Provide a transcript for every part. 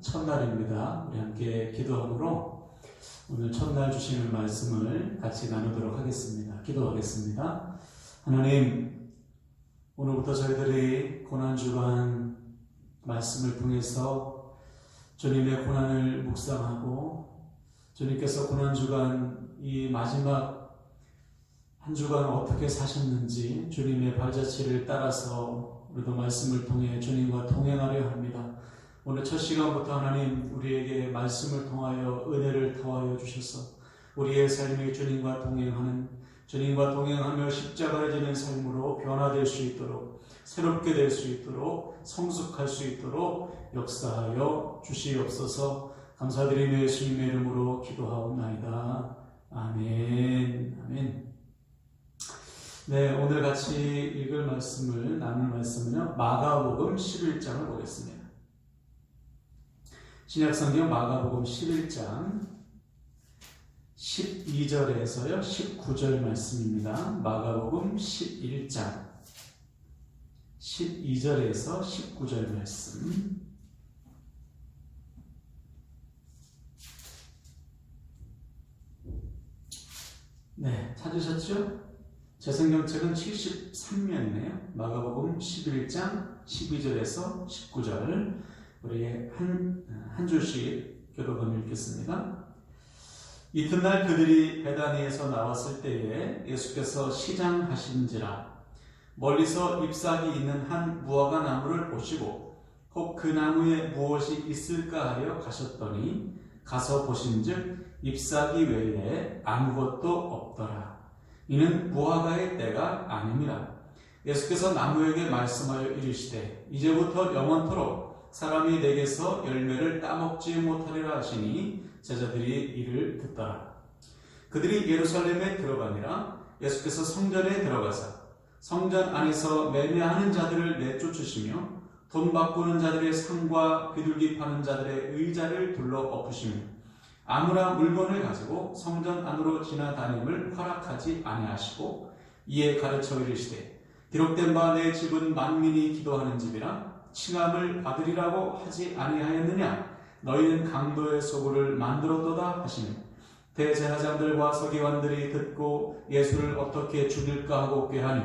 첫날입니다. 우리 함께 기도함으로 오늘 첫날 주시는 말씀을 같이 나누도록 하겠습니다. 기도하겠습니다. 하나님, 오늘부터 저희들이 고난주간 말씀을 통해서 주님의 고난을 묵상하고 주님께서 고난주간 이 마지막 한 주간 어떻게 사셨는지 주님의 발자취를 따라서 우리도 말씀을 통해 주님과 동행하려 합니다. 오늘 첫 시간부터 하나님 우리에게 말씀을 통하여 은혜를 더하여 주셔서 우리의 삶이 주님과 동행하며 십자가를 지는 삶으로 변화될 수 있도록, 새롭게 될 수 있도록, 성숙할 수 있도록 역사하여 주시옵소서. 감사드리며 예수님의 이름으로 기도하옵나이다. 아멘. 아멘. 네, 오늘 같이 읽을 말씀을, 나눌 말씀은요, 마가복음 11장을 보겠습니다. 신약성경 마가복음 11장 12절에서요 19절 말씀입니다. 마가복음 11장 12절에서 19절 말씀. 네, 찾으셨죠? 제 성경책은 73면이네요. 마가복음 11장 12절에서 19절. 우리 한 줄씩 교독을 읽겠습니다. 이튿날 그들이 베다니에서 나왔을 때에 예수께서 시장하신지라 멀리서 잎사귀 있는 한 무화과 나무를 보시고 혹 그 나무에 무엇이 있을까 하여 가셨더니 가서 보신즉 잎사귀 외에 아무것도 없더라. 이는 무화과의 때가 아니니라. 예수께서 나무에게 말씀하여 이르시되 이제부터 영원토록 사람이 내게서 열매를 따먹지 못하리라 하시니 제자들이 이를 듣더라. 그들이 예루살렘에 들어가니라. 예수께서 성전에 들어가사 성전 안에서 매매하는 자들을 내쫓으시며 돈 바꾸는 자들의 상과 비둘기 파는 자들의 의자를 둘러 엎으시며 아무나 물건을 가지고 성전 안으로 지나다님을 허락하지 아니하시고 이에 가르쳐 이르시되 기록된 바 내 집은 만민이 기도하는 집이라 칭함을 받으리라고 하지 아니하였느냐. 너희는 강도의 소굴을 만들었도다 하시니 대제사장들과 서기관들이 듣고 예수를 어떻게 죽일까 하고 꾀하니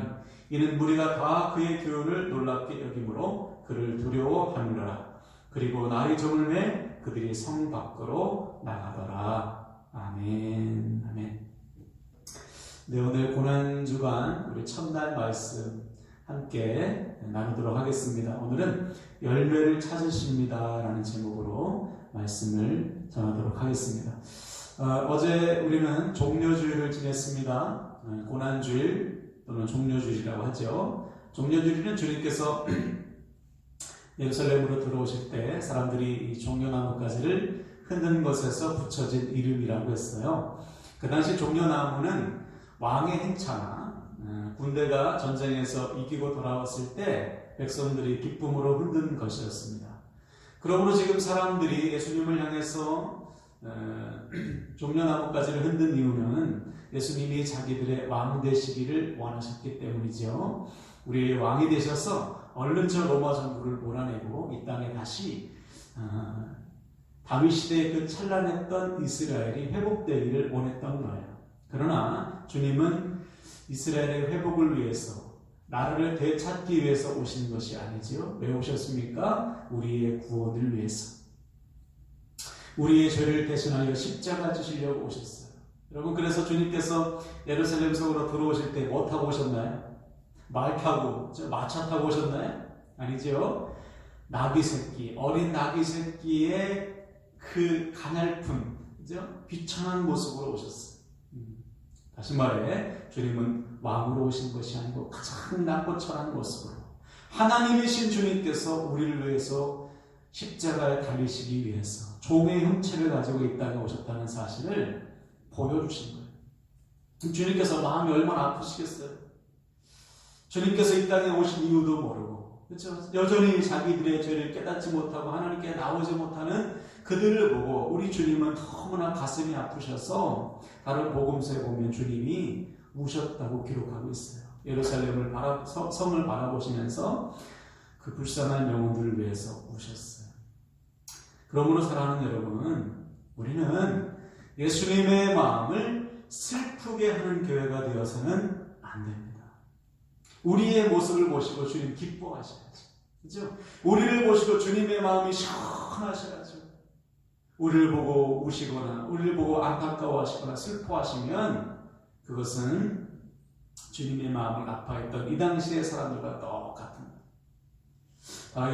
이는 무리가 다 그의 교훈을 놀랍게 여김으로 그를 두려워하느라. 그리고 날이 저물매 그들이 성 밖으로 나가더라. 아멘. 아멘. 네, 오늘 고난주간 우리 첫날 말씀 함께 나누도록 하겠습니다. 오늘은 열매를 찾으십니다 라는 제목으로 말씀을 전하도록 하겠습니다. 어제 우리는 종려주일을 지냈습니다. 고난주일 또는 종려주일이라고 하죠. 종려주일은 주님께서 예루살렘으로 들어오실 때 사람들이 이 종려나무가지를 흔든 것에서 붙여진 이름이라고 했어요. 그 당시 종려나무는 왕의 행차나 군대가 전쟁에서 이기고 돌아왔을 때 백성들이 기쁨으로 흔든 것이었습니다. 그러므로 지금 사람들이 예수님을 향해서 종려나무가지를 흔든 이유는 예수님이 자기들의 왕 되시기를 원하셨기 때문이죠. 우리의 왕이 되셔서 얼른 저 로마 정부를 몰아내고 이 땅에 다시 다윗 시대의 그 찬란했던 이스라엘이 회복되기를 원했던 거예요. 그러나 주님은 이스라엘의 회복을 위해서, 나라를 되찾기 위해서 오신 것이 아니지요. 왜 오셨습니까? 우리의 구원을 위해서. 우리의 죄를 대신하여 십자가 지시려고 오셨어요. 여러분, 그래서 주님께서 예루살렘 속으로 들어오실 때 뭐 타고 오셨나요? 말 타고, 마차 타고 오셨나요? 아니죠. 나귀 새끼, 어린 나귀 새끼의 그 가냘픈, 그죠? 비천한 모습으로 오셨어요. 다시 말해 주님은 왕으로 오신 것이 아니고 가장 낮고 천한 모습으로 하나님이신 주님께서 우리를 위해서 십자가에 달리시기 위해서 종의 형체를 가지고 이 땅에 오셨다는 사실을 보여주신 거예요. 주님께서 마음이 얼마나 아프시겠어요? 주님께서 이 땅에 오신 이유도 모르고, 그렇죠? 여전히 자기들의 죄를 깨닫지 못하고 하나님께 나오지 못하는 그들을 보고 우리 주님은 너무나 가슴이 아프셔서 다른 복음서에 보면 주님이 우셨다고 기록하고 있어요. 예루살렘을 성을 바라보시면서 그 불쌍한 영혼들을 위해서 우셨어요. 그러므로 사랑하는 여러분, 우리는 예수님의 마음을 슬프게 하는 교회가 되어서는 안 됩니다. 우리의 모습을 보시고 주님 기뻐하셔야죠. 그죠? 우리를 보시고 주님의 마음이 시원하셔야죠. 우리를 보고 우시거나 우리를 보고 안타까워하시거나 슬퍼하시면 그것은 주님의 마음을 아파했던 이 당시의 사람들과 똑같습니다.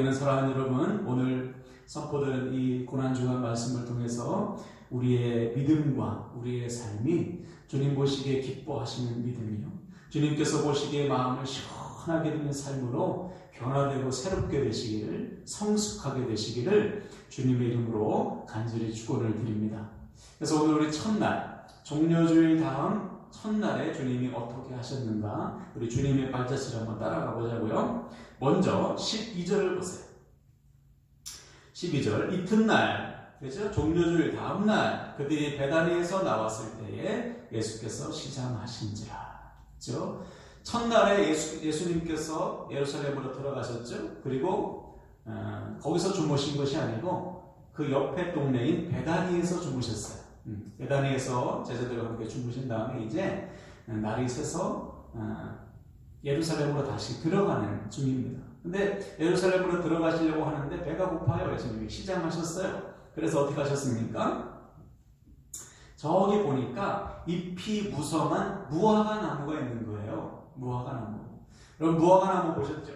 이는 사랑하는 여러분, 오늘 선포되는 이 고난주간 말씀을 통해서 우리의 믿음과 우리의 삶이 주님 보시기에 기뻐하시는 믿음이요, 주님께서 보시기에 마음을 시원하게 되는 삶으로 변화되고 새롭게 되시기를, 성숙하게 되시기를 주님의 이름으로 간절히 축원을 드립니다. 그래서 오늘 우리 첫날, 종려주일 다음 첫날에 주님이 어떻게 하셨는가, 우리 주님의 발자취를 한번 따라가 보자고요. 먼저 12절을 보세요. 12절, 이튿날, 그죠? 종려주일 다음날 그들이 베다니에서 나왔을 때에 예수께서 시장하신지라. 그죠? 첫날에 예수님께서 예루살렘으로 들어가셨죠. 그리고 거기서 주무신 것이 아니고 그 옆에 동네인 베다니에서 주무셨어요. 베다니에서 제자들과 함께 주무신 다음에 이제 날이 새서 예루살렘으로 다시 들어가는 중입니다. 근데 예루살렘으로 들어가시려고 하는데 배가 고파요. 예수님이 시장하셨어요. 그래서 어떻게 하셨습니까? 저기 보니까 잎이 무성한 무화과 나무가 있는 거예요. 무화과 나무. 여러분 무화과 나무 보셨죠?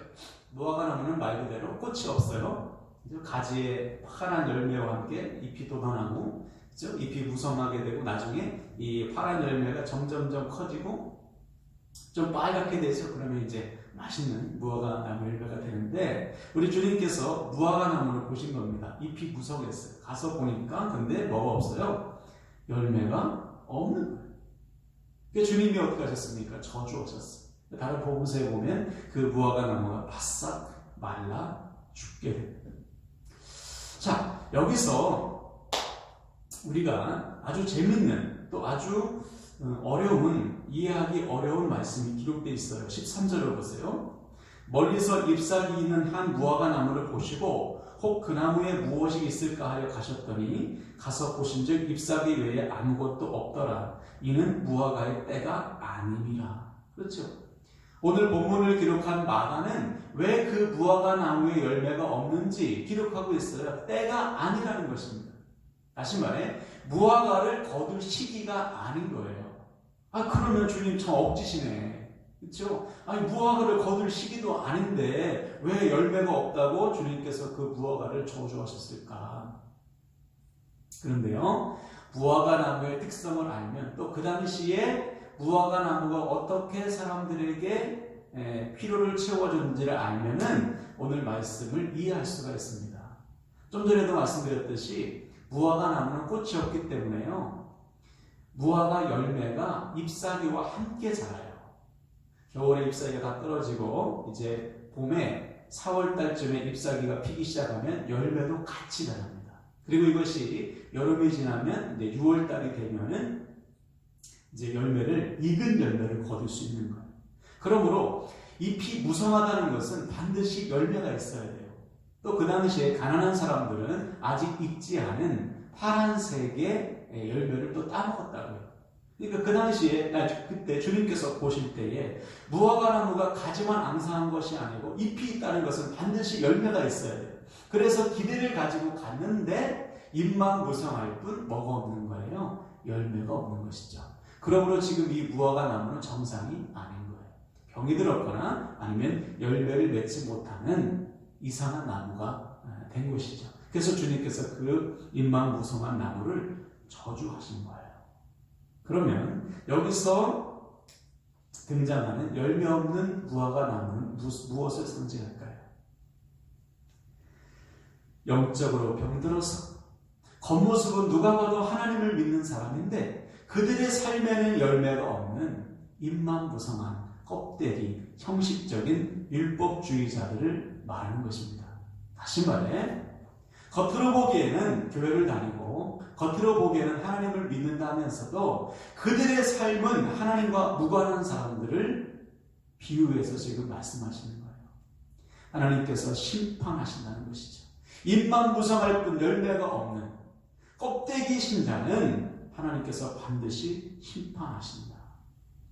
무화과 나무는 말 그대로 꽃이 없어요. 가지에 파란 열매와 함께 잎이 돋아나고, 그죠? 잎이 무성하게 되고 나중에 이 파란 열매가 점점점 커지고 좀 빨갛게 되죠. 그러면 이제 맛있는 무화과 나무 열매가 되는데, 우리 주님께서 무화과 나무를 보신 겁니다. 잎이 무성했어요. 가서 보니까 근데 뭐가 없어요? 열매가 없는 거예요. 그러니까 주님이 어떻게 하셨습니까? 저주하셨어요. 다른 복음서에 보면 그 무화과 나무가 바싹 말라 죽게 됩니다. 자, 여기서 우리가 아주 재밌는, 또 아주 이해하기 어려운 말씀이 기록되어 있어요. 13절을 보세요. 멀리서 잎사귀 있는 한 무화과 나무를 보시고 혹 그 나무에 무엇이 있을까 하여 가셨더니 가서 보신즉 잎사귀 외에 아무것도 없더라. 이는 무화과의 때가 아님이라. 그렇죠? 오늘 본문을 기록한 마가는 왜 그 무화과 나무에 열매가 없는지 기록하고 있어요. 때가 아니라는 것입니다. 다시 말해 무화과를 거둘 시기가 아닌 거예요. 그러면 주님 참 억지시네. 그렇죠? 무화과를 거둘 시기도 아닌데 왜 열매가 없다고 주님께서 그 무화과를 저주하셨을까? 그런데요, 무화과 나무의 특성을 알면, 또 그 당시에 무화과 나무가 어떻게 사람들에게 필요를 채워주는지를 알면은 오늘 말씀을 이해할 수가 있습니다. 좀 전에도 말씀드렸듯이 무화과 나무는 꽃이 없기 때문에요, 무화과 열매가 잎사귀와 함께 자라요. 겨울에 잎사귀가 다 떨어지고 이제 봄에 4월달쯤에 잎사귀가 피기 시작하면 열매도 같이 자랍니다. 그리고 이것이 여름이 지나면 이제 6월달이 되면은 이제 익은 열매를 거둘 수 있는 거예요. 그러므로 잎이 무성하다는 것은 반드시 열매가 있어야 돼요. 또 그 당시에 가난한 사람들은 아직 익지 않은 파란색의 열매를 또 따먹었다고요. 그러니까 그 당시에, 그때 주님께서 보실 때에 무화과 나무가 가지만 앙상한 것이 아니고 잎이 있다는 것은 반드시 열매가 있어야 돼요. 그래서 기대를 가지고 갔는데 잎만 무성할 뿐 뭐가 없는 거예요? 열매가 없는 것이죠. 그러므로 지금 이 무화과 나무는 정상이 아닌 거예요. 병이 들었거나 아니면 열매를 맺지 못하는 이상한 나무가 된 것이죠. 그래서 주님께서 그 잎만 무성한 나무를 저주하신 거예요. 그러면 여기서 등장하는 열매 없는 무화과 나무는 무엇을 상징할까요? 영적으로 병들어서 겉모습은 누가 봐도 하나님을 믿는 사람인데 그들의 삶에는 열매가 없는 잎만 무성한 껍데기, 형식적인 율법주의자들을 말하는 것입니다. 다시 말해 겉으로 보기에는 교회를 다니고 겉으로 보기에는 하나님을 믿는다면서도 그들의 삶은 하나님과 무관한 사람들을 비유해서 지금 말씀하시는 거예요. 하나님께서 심판하신다는 것이죠. 입만 무성할 뿐 열매가 없는 껍데기 신자는 하나님께서 반드시 심판하신다.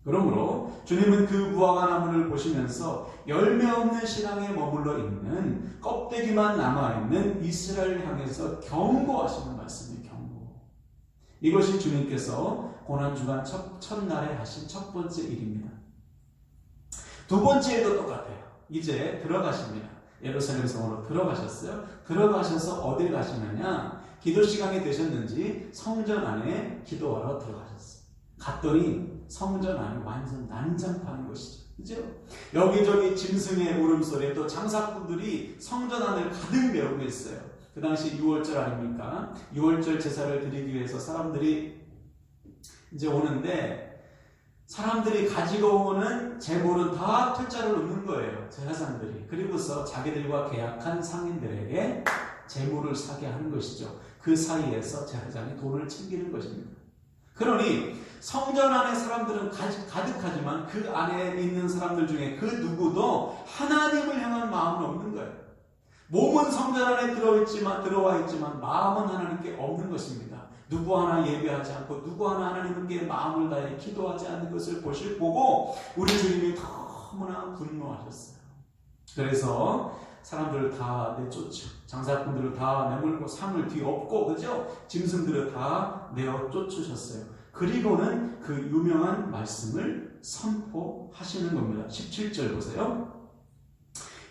그러므로 주님은 그 무화과 나무를 보시면서 열매 없는 신앙에 머물러 있는 껍데기만 남아있는 이스라엘을 향해서 경고하시는 말씀이 경고. 이것이 주님께서 고난주간 첫날에 하신 첫 번째 일입니다. 두 번째 일도 똑같아요. 이제 들어가십니다. 예루살렘 성으로 들어가셨어요. 들어가셔서 어딜 가시느냐? 기도 시간이 되셨는지 성전 안에 기도하러 들어가셨어요. 갔더니 성전 안이 완전 난장판인 것이죠. 그죠? 여기저기 짐승의 울음소리에 또 장사꾼들이 성전 안을 가득 메우고 있어요. 그 당시 6월절 아닙니까? 6월절 제사를 드리기 위해서 사람들이 이제 오는데 사람들이 가지고 오는 재물은 다 퇴짜를 놓는 거예요. 제사장들이. 그리고서 자기들과 계약한 상인들에게 재물을 사게 하는 것이죠. 그 사이에서 제사장이 돈을 챙기는 것입니다. 그러니 성전 안에 사람들은 가득하지만 그 안에 있는 사람들 중에 그 누구도 하나님을 향한 마음은 없는 거예요. 몸은 성전 안에 들어와 있지만 마음은 하나님께 없는 것입니다. 누구 하나 예배하지 않고 누구 하나 하나님께 마음을 다해 기도하지 않는 것을 보고 우리 주님이 너무나 분노하셨어요. 그래서 사람들을 다 내쫓죠. 장사꾼들을 다 내몰고 산을 뒤엎고, 그죠? 짐승들을 다 내어 쫓으셨어요. 그리고는 그 유명한 말씀을 선포하시는 겁니다. 17절 보세요.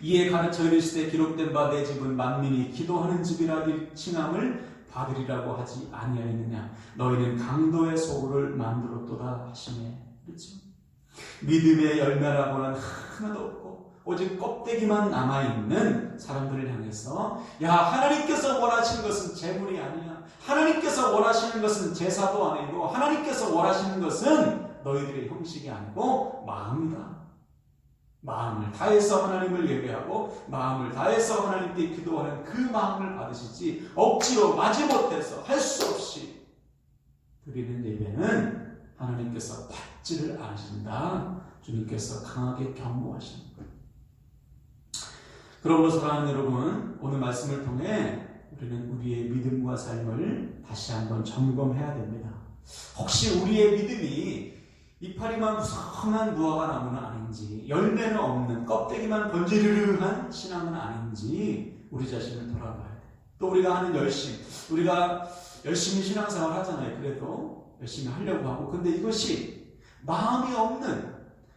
이에 가르쳐 이르시되 기록된 바 내 집은 만민이 기도하는 집이라 칭함을 받으리라고 하지 아니하였느냐. 너희는 강도의 소굴을 만들었도다 하시네. 그렇죠? 믿음의 열매라고는 하나도 없고 오직 껍데기만 남아있는 사람들을 향해서 야, 하나님께서 원하시는 것은 재물이 아니야. 하나님께서 원하시는 것은 제사도 아니고 하나님께서 원하시는 것은 너희들의 형식이 아니고 마음이다. 마음을 다해서 하나님을 예배하고 마음을 다해서 하나님께 기도하는 그 마음을 받으시지 억지로 마지못해서 할 수 없이 드리는 예배는 하나님께서 받지를 않으신다. 주님께서 강하게 경고하시는 거예요. 그러므로 사랑하는 여러분, 오늘 말씀을 통해 우리는 우리의 믿음과 삶을 다시 한번 점검해야 됩니다. 혹시 우리의 믿음이 이파리만 무성한 무화과 나무는 아닌지, 열매는 없는 껍데기만 번지르르한 신앙은 아닌지 우리 자신을 돌아봐야 돼요. 또 우리가 하는 열심, 우리가 열심히 신앙생활 하잖아요. 그래도 열심히 하려고 하고, 근데 이것이 마음이 없는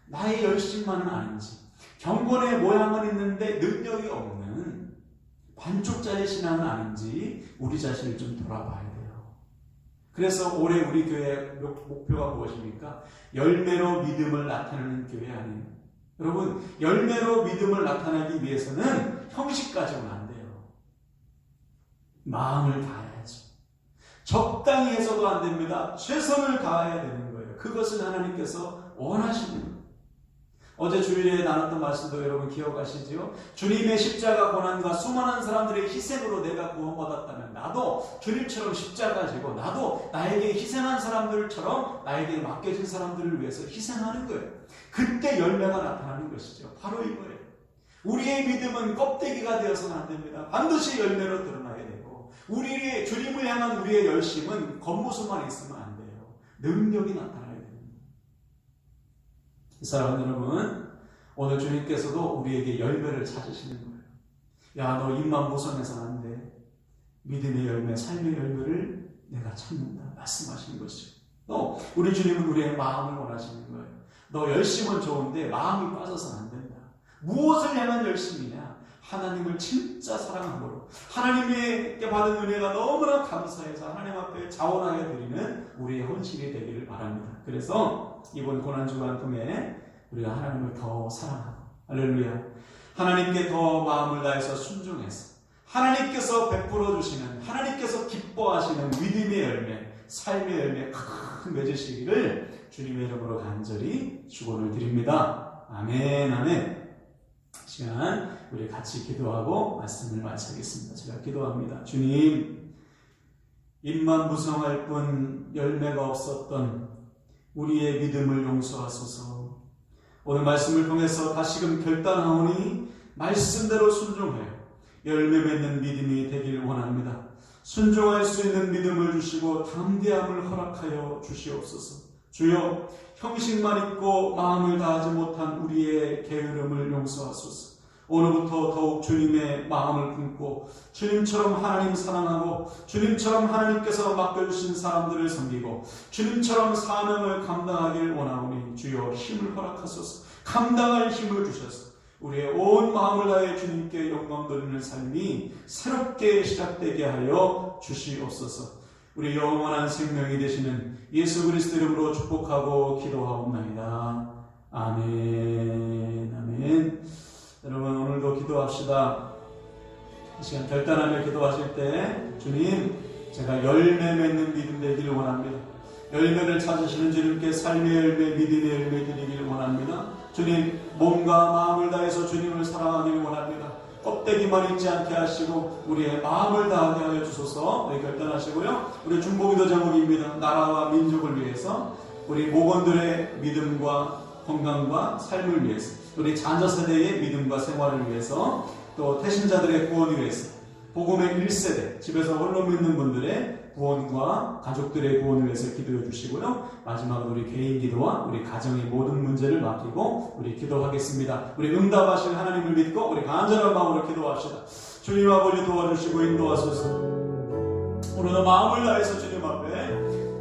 나의 열심만은 아닌지, 경건의 모양은 있는데 능력이 없는 반쪽짜리 신앙은 아닌지 우리 자신을 좀 돌아봐야 돼요. 그래서 올해 우리 교회 목표가 무엇입니까? 열매로 믿음을 나타내는 교회 아니에요. 여러분, 열매로 믿음을 나타내기 위해서는 형식 가지고는 안 돼요. 마음을 다해야죠. 적당히 해서도 안 됩니다. 최선을 다해야 되는 거예요. 그것은 하나님께서 원하시는 거예요. 어제 주일에 나눴던 말씀도 여러분 기억하시죠? 주님의 십자가 고난과 수많은 사람들의 희생으로 내가 구원받았다면 나도 주님처럼 십자가 지고 나도 나에게 희생한 사람들처럼 나에게 맡겨진 사람들을 위해서 희생하는 거예요. 그때 열매가 나타나는 것이죠. 바로 이거예요. 우리의 믿음은 껍데기가 되어서는 안 됩니다. 반드시 열매로 드러나야 되고 우리의 주님을 향한 우리의 열심은 겉모습만 있으면 안 돼요. 능력이 나타나야 됩니다. 사랑하는 여러분, 오늘 주님께서도 우리에게 열매를 찾으시는 거예요. 야, 너 입만 무성해서는 안 돼. 믿음의 열매, 삶의 열매를 내가 찾는다 말씀하시는 것이죠. 또 우리 주님은 우리의 마음을 원하시는 거예요. 너 열심은 좋은데 마음이 빠져서는 안 된다. 무엇을 향한 열심이냐? 하나님을 진짜 사랑함으로 하나님께 받은 은혜가 너무나 감사해서 하나님 앞에 자원하여 드리는 우리의 헌신이 되기를 바랍니다. 그래서 이번 고난주간 통해 우리가 하나님을 더 사랑하고, 할렐루야, 하나님께 더 마음을 다해서 순종해서 하나님께서 베풀어 주시는, 하나님께서 기뻐하시는 믿음의 열매, 삶의 열매 큰 맺으시기를 주님의 이름으로 간절히 축원을 드립니다. 아멘, 아멘. 시간 우리 같이 기도하고 말씀을 마치겠습니다. 제가 기도합니다. 주님, 입만 무성할 뿐 열매가 없었던 우리의 믿음을 용서하소서. 오늘 말씀을 통해서 다시금 결단하오니 말씀대로 순종해요. 열매 맺는 믿음이 되길 원합니다. 순종할 수 있는 믿음을 주시고 담대함을 허락하여 주시옵소서. 주여, 형식만 있고 마음을 다하지 못한 우리의 게으름을 용서하소서. 오늘부터 더욱 주님의 마음을 품고 주님처럼 하나님 사랑하고 주님처럼 하나님께서 맡겨주신 사람들을 섬기고 주님처럼 사명을 감당하길 원하오니 주여 힘을 허락하소서. 감당할 힘을 주셔서 우리의 온 마음을 다해 주님께 영광 돌리는 삶이 새롭게 시작되게 하여 주시옵소서. 우리 영원한 생명이 되시는 예수 그리스도 이름으로 축복하고 기도하옵나이다. 아멘. 아멘. 여러분, 오늘도 기도합시다. 이 시간 결단하며 기도하실 때 주님, 제가 열매 맺는 믿음 되기를 원합니다. 열매를 찾으시는 주님께 삶의 열매, 믿음의 열매 드리기를 원합니다. 주님, 몸과 마음을 다해서 주님을 사랑하기를 원합니다. 껍데기만 있지 않게 하시고 우리의 마음을 다하게 하여 주소서. 우리 결단하시고요. 우리 중보기도 제목입니다. 나라와 민족을 위해서, 우리 목원들의 믿음과 건강과 삶을 위해서, 우리 자녀 세대의 믿음과 생활을 위해서, 또 태신자들의 구원을 위해서, 복음의 1세대, 집에서 홀로 믿는 분들의 구원과 가족들의 구원을 위해서 기도해 주시고요. 마지막으로 우리 개인 기도와 우리 가정의 모든 문제를 맡기고 우리 기도하겠습니다. 우리 응답하실 하나님을 믿고 우리 간절한 마음으로 기도합시다. 주님 아버지 도와주시고 인도하소서. 오늘도 마음을 다해서 주님 앞에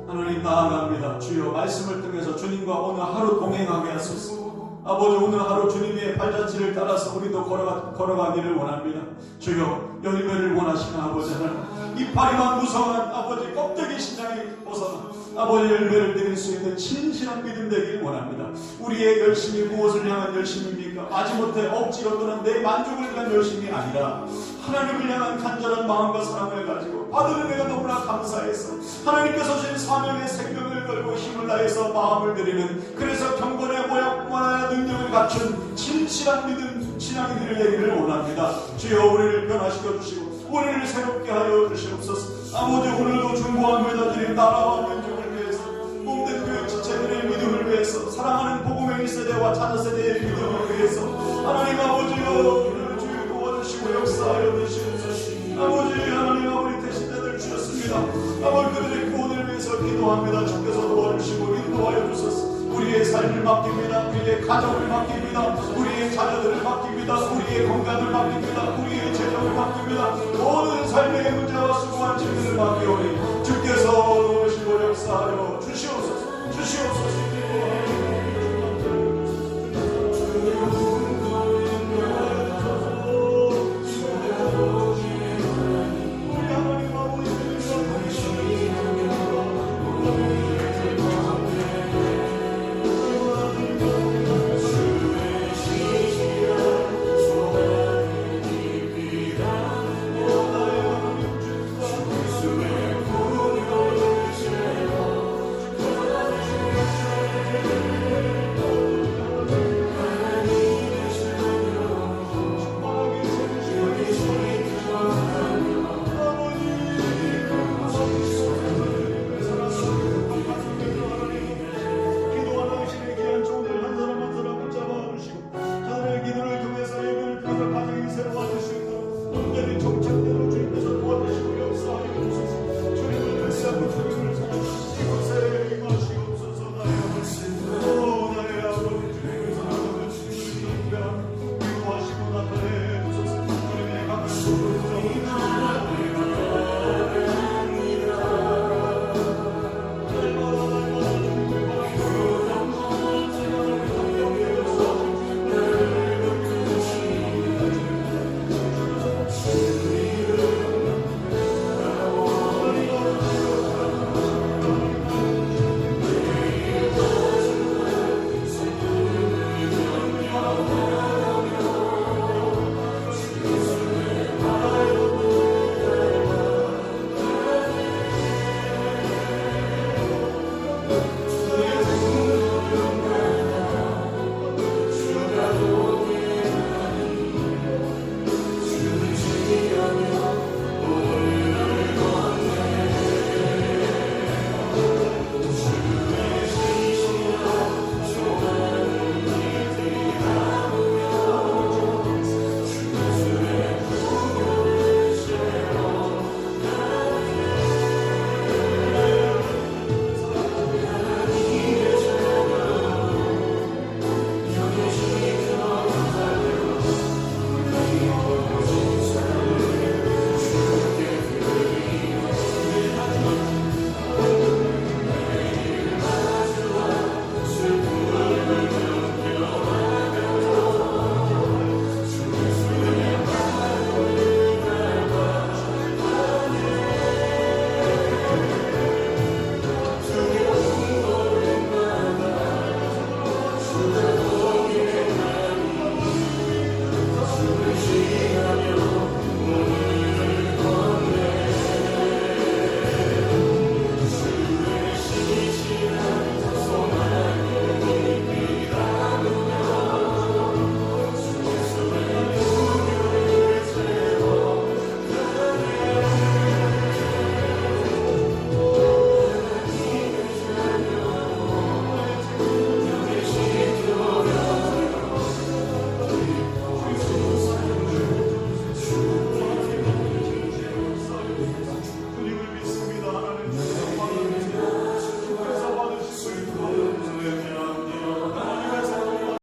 하나님 나아갑니다. 주여, 말씀을 통해서 주님과 오늘 하루 동행하게 하소서. 아버지, 오늘 하루 주님의 발자취를 따라서 우리도 걸어가기를 원합니다. 주여, 열매를 원하시는 아버지 하나님, 이파리만 무성한 아버지 껍데기 신장이 벗어나 아버지 열매를 드릴 수 있는 진실한 믿음 되길 원합니다. 우리의 열심이 무엇을 향한 열심입니까? 마지못해 억지로 또는 내 만족을 위한 열심이 아니라 하나님을 향한 간절한 마음과 사랑을 가지고 받은 은혜가 너무나 감사해서 하나님께서 주신 사명의 생명을 걸고 힘을 다해서 마음을 드리는, 그래서 경건의 모양과 능력을 갖춘 진실한 믿음 신앙이 되기를 원합니다. 주여, 우리를 변화시켜 주시고 우리를 새롭게 하여 주시옵소서. 아버지, 오늘도 중보합니다. 주님, 나라와 민족을 위해서, 몸된 교회 지체들의 믿음을 위해서, 사랑하는 복음의 1세대와 자녀세대의 믿음을 위해서 하나님 아버지여, 우리를 주여 도와주시고 역사하여 주시옵소서. 아버지 하나님, 우리 태신자들 주셨습니다. 아버지, 그들의 구원을 위해서 기도합니다. 주께서 도와주시고 인도하여 주소서. 우리의 삶을 맡깁니다. 우리의 가정을 맡깁니다. 우리의 자녀들을 맡깁니다. 우리의 건강을 맡깁니다. 우리의 재정을 맡깁니다. 모든 삶의 문제와 수고한 질문을